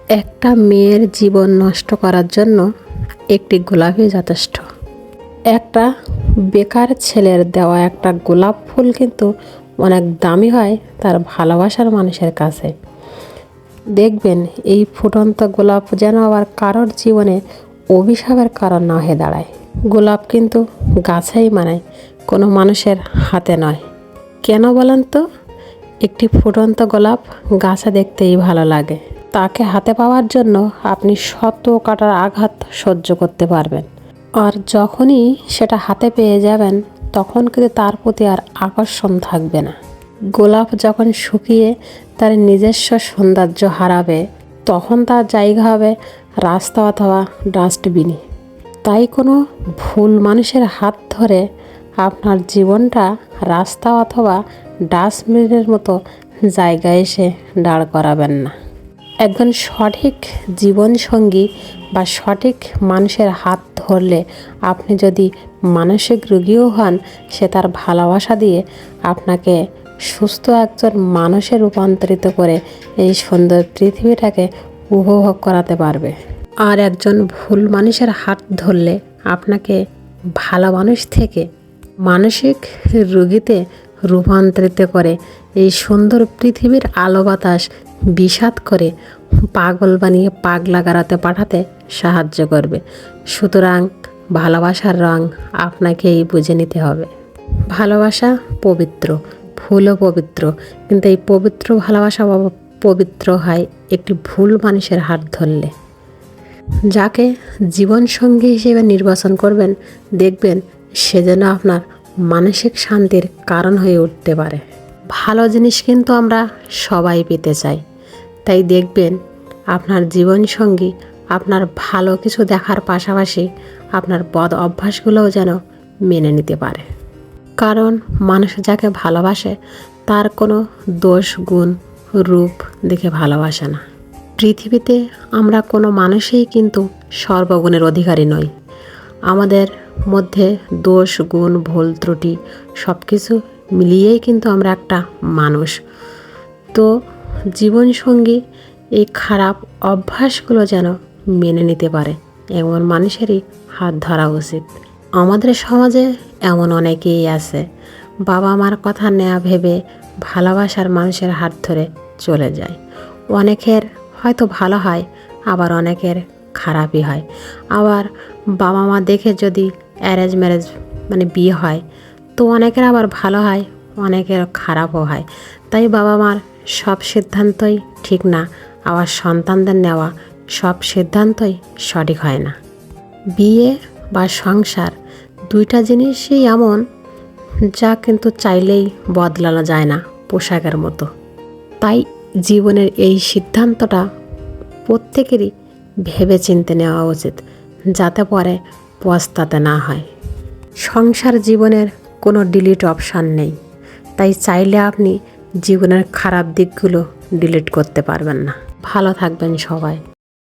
একটা মেয়ের জীবন নষ্ট করার জন্য একটি গোলাপই যথেষ্ট। একটা বেকার ছেলের দেওয়া একটা গোলাপ ফুল কিন্তু অনেক দামি হয় তার ভালোবাসার মানুষের কাছে। দেখবেন এই ফুটন্ত গোলাপ যেন আবার কারোর জীবনে অভিশাপের কারণ না হয়ে দাঁড়ায়। গোলাপ কিন্তু গাছেই মানায়, কোনো মানুষের হাতে নয়। কেন বলেন তো? একটি ফুটন্ত গোলাপ গাছে দেখতেই ভালো লাগে। তাকে হাতে পাওয়ার জন্য আপনি শত কাটার আঘাত সহ্য করতে পারবেন, আর যখনই সেটা হাতে পেয়ে যাবেন তখন কিন্তু তার প্রতি আর আকর্ষণ থাকবে না। গোলাপ যখন শুকিয়ে তার নিজস্ব সৌন্দর্য হারাবে তখন তার জায়গা হবে রাস্তা অথবা ডাস্টবিনে। তাই কোনো ভুল মানুষের হাত ধরে আপনার জীবনটা রাস্তা অথবা ডাস্টবিনের মতো জায়গায় এসে দাঁড় করাবেন না। একজন সঠিক জীবনসঙ্গী বা সঠিক মানুষের হাত ধরলে আপনি যদি মানসিক রোগীও হন, সে তার ভালোবাসা দিয়ে আপনাকে সুস্থ একজন মানুষে রূপান্তরিত করে এই সুন্দর পৃথিবীটাকে উপভোগ করাতে পারবে। আর একজন ভুল মানুষের হাত ধরলে আপনাকে ভালো মানুষ থেকে মানসিক রোগীতে রূপান্তরিত করে এই সুন্দর পৃথিবীর আলো বাতাস বিষাদ করে পাগল বানিয়ে পাগলা গাড়াতে পাঠাতে সাহায্য করবে। সুতরাং ভালোবাসার রং আপনাকেই বুঝে নিতে হবে। ভালোবাসা পবিত্র, ফুলও পবিত্র, কিন্তু এই পবিত্র ভালোবাসা পবিত্র হয় একটি ভুল মানুষের হাত ধরলে। যাকে জীবনসঙ্গী হিসেবে নির্বাচন করবেন, দেখবেন সে যেন আপনার মানসিক শান্তির কারণ হয়ে উঠতে পারে। ভালো জিনিস কিন্তু আমরা সবাই পেতে চাই, তাই দেখবেন আপনার জীবনসঙ্গী আপনার ভালো কিছু দেখার পাশাপাশি আপনার বদ অভ্যাসগুলোও যেন মেনে নিতে পারে। কারণ মানুষ যাকে ভালোবাসে তার কোনো দোষ গুণ রূপ দেখে ভালোবাসে না। পৃথিবীতে আমরা কোনো মানুষই কিন্তু সর্বগুণের অধিকারী নই। আমাদের মধ্যে দোষ গুণ ভুল ত্রুটি সব কিছু মিলিয়েই কিন্তু আমরা একটা মানুষ। তো জীবনসঙ্গী এই খারাপ অভ্যাসগুলো যেন মেনে নিতে পারে এমন মানুষেরই হাত ধরা উচিত। আমাদের সমাজে এমন অনেকেই আছে বাবা মার কথা নেওয়া ভেবে ভালোবাসার মানুষের হাত ধরে চলে যায়। অনেকের হয়তো ভালো হয়, আবার অনেকের খারাপই হয়। আবার বাবা মা দেখে যদি অ্যারেঞ্জ ম্যারেজ বিয়ে হয় তো অনেকের আবার ভালো হয়, অনেকের খারাপও হয়। তাই বাবা মার সব সিদ্ধান্তই ঠিক না, আবার সন্তানদের নেওয়া সব সিদ্ধান্তই সঠিক হয় না। বিয়ে বা সংসার দুইটা জিনিসই এমন যা কিন্তু চাইলেই বদলানো যায় না, পোশাকের মতো। তাই জীবনের এই সিদ্ধান্তটা প্রত্যেকেরই ভেবে চিন্তে নেওয়া উচিত, যাতে পরে পস্তাতে না হয়। সংসার জীবনের কোনো ডিলিট অপশান নেই, তাই চাইলে আপনি জীবনের খারাপ দিকগুলো ডিলিট করতে পারবেন না। ভালো থাকবেন সবাই।